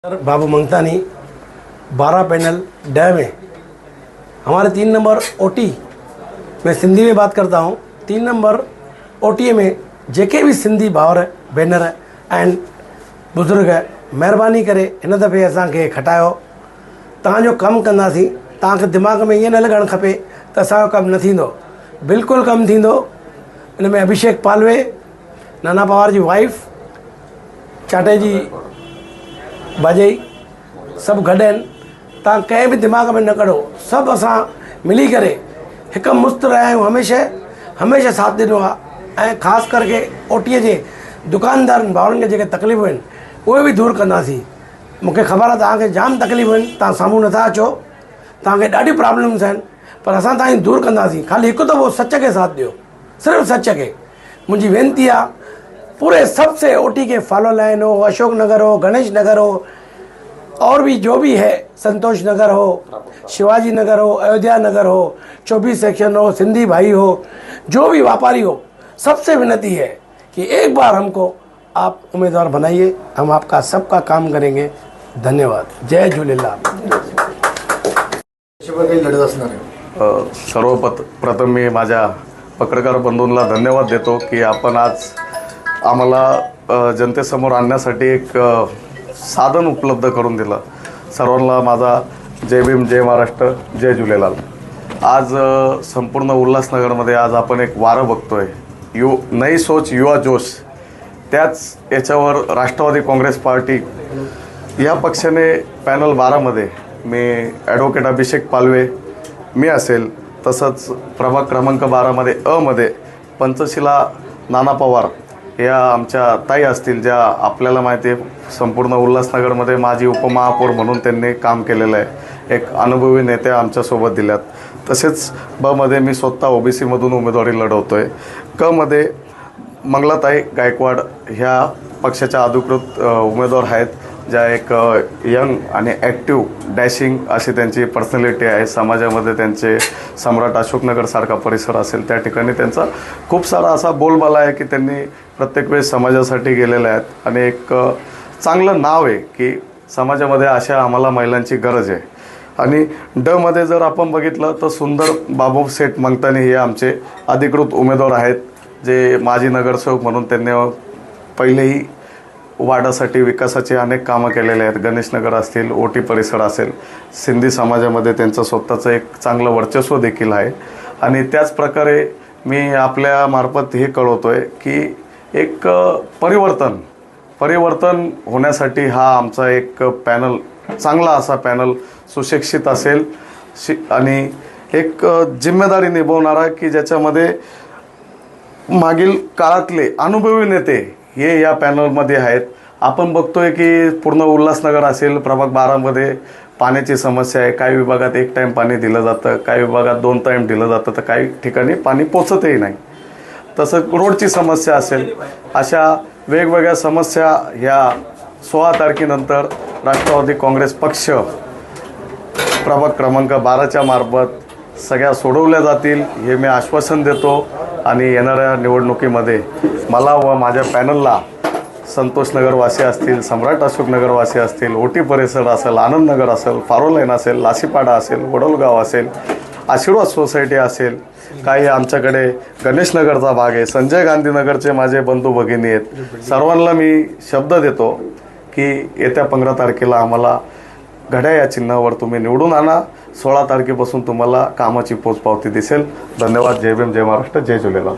Sir बाबू Mangtani 12 panel dam है। हमारे 3 number ओटी, मैं सिंधी में बात करता हूँ। 3 नंबर ओटी में जेके भी सिंधी भावर भेनर एंड बुजुर्ग महिरबानी करे इन दफ़े असांखे खटायो। तव्हांजो कमु कंदासीं, तव्हांखे दिमाग़ में ईअं न लॻणु खपे त असांजो कमु न थींदो। बिल्कुलु कमु थींदो। इन में अभिषेक पालवे, नाना पवार जी वाइफ, चाटेजी बाजई सभु गॾु आहिनि। तव्हां कंहिं बि दिमाग़ में न कढो, सभु असां मिली करे हिकु मुस्त रहिया आहियूं। हमेशह साथ ॾिनो आहे ऐं ख़ासि करके ओटीअ जे दुकानदारनि भाउरनि खे जेके तकलीफ़ूं आहिनि उहे बि दूरि कंदासीं। मूंखे ख़बर आहे तव्हांखे जाम तकलीफ़ूं आहिनि, तव्हां साम्हूं नथा अचो, तव्हांखे ॾाढी प्रॉब्लम्स आहिनि, पर असां तव्हांजी दूरि कंदासीं। ख़ाली हिकु दफ़ो सच खे साथ ॾियो, सिर्फ़ु सच खे। मुंहिंजी वेनिती आहे पूरे सबसे ओटी के फॉलो लाइन हो, अशोक नगर हो, गणेश नगर हो, और भी जो भी है, संतोष नगर हो, शिवाजी नगर हो, अयोध्या नगर हो, 24 सेक्शन हो, सिंधी भाई हो, जो भी व्यापारी हो, सबसे विनती है कि एक बार हमको आप उम्मीदवार बनाइए, हम आपका सबका काम करेंगे। धन्यवाद। जय झूलेलाल। सर्वप्रथम मी माझ्या पत्रकार बंधूंना धन्यवाद देतो की आपण आज आम्हाला जनतेसमोर आणण्यासाठी एक साधन उपलब्ध करून दिलं। सर्वांना माझा जय भीम, जय महाराष्ट्र, जय झूलेलाल। आज संपूर्ण उल्हासनगरमध्ये आज आपण एक वारं बघतोय, नई सोच युवा जोश। त्याच याच्यावर राष्ट्रवादी काँग्रेस पार्टी या पक्षाने पॅनल 12 मध्ये मी ॲडव्होकेट अभिषेक पालवे मी असेल, तसंच प्रभाग क्रमांक 12 मध्ये अ मध्ये पंचशिला नाना पवार या आमच्या ताई असतील, ज्या आपल्याला माहिती आहे संपूर्ण उल्हासनगरमध्ये माजी उपमहापौर म्हणून त्यांनी काम केलेलं आहे। एक अनुभवी नेते आमच्यासोबत दिल्यात। तसेच ब मध्ये मी स्वतः ओबीसी मधून उमेदवारी लढवतोय। क मध्ये मंगलाताई गायकवाड ह्या पक्षाच्या अधिकृत उमेदवार आहेत, ज्या एक यंग आणि ॲक्टिव्ह डॅशिंग अशी त्यांची पर्सनॅलिटी आहे। समाजामध्ये त्यांचे सम्राट अशोकनगरसारखा परिसर असेल त्या ठिकाणी त्यांचा खूप सारा असा बोलबाला आहे की त्यांनी प्रत्येक वेळेस समाजासाठी गेलेले आहेत आणि एक चांगलं नाव आहे की समाजामध्ये अशा आम्हाला महिलांची गरज आहे। आणि ड मध्ये जर आपण बघितलं तर सुंदर बाबू सेठ मंगतानी हे आमचे अधिकृत उमेदवार आहेत, जे माजी नगरसेवक म्हणून त्यांनी पहिलेही वार्डासाठी विकासाचे अनेक कामं केलेले आहेत। गणेश नगर असतील, ओटी परिसर असेल, सिंधी समाजामध्ये त्यांचं स्वतःचं एक चांगलं वर्चस्व देखील आहे। आणि त्याच प्रकारे मी आपल्या मार्फत हे कळवतोय की एक परिवर्तन होण्यासाठी हा आमचा एक पॅनल, चांगला असा पॅनल, सुशिक्षित असेल आणि एक जिम्मेदारी निभवणारा की ज्याच्यामध्ये मागील काळातले अनुभवी नेते हे या पॅनलमध्ये आहेत। आपण बघतोय की पूर्ण उल्हासनगर असेल, प्रभाग 12 मध्ये पाण्याची समस्या आहे। काही विभागात 1 टाईम पाणी दिलं जातं, काही विभागात 2 टाईम दिलं जातं, तर काही ठिकाणी पाणी पोचतही नाही। तसं रोडची समस्या असेल, अशा वेगवेगळ्या समस्या ह्या 16 तारखेनंतर राष्ट्रवादी काँग्रेस पक्ष प्रभाग क्रमांक 12च्या मार्फत सगळ्या सोडवल्या जातील हे मी आश्वासन देतो। आणि येणाऱ्या निवडणुकीमध्ये मला व माझ्या पॅनलला संतोषनगरवासी असतील, सम्राट अशोकनगरवासी असतील, ओटी परिसर असेल, आनंदनगर असेल, फारोलाईन असेल, लासीपाडा असेल, वडोलगाव असेल, आशीर्वाद सोसायटी असेल, काही आमच्याकडे गणेश नगरचा भाग आहे, संजय गांधी नगरचे माझे बंधू भगिनी आहेत, सर्वांना मी शब्द देतो की येत्या 15 तारखेला आम्हाला घड्याळ या चिन्हावर तुम्ही निवडून आणा। 16 तारखेपासून तुम्हाला कामाची पोचपावती दिसेल। धन्यवाद। जय भीम, जय महाराष्ट्र, जय झूलेलाल।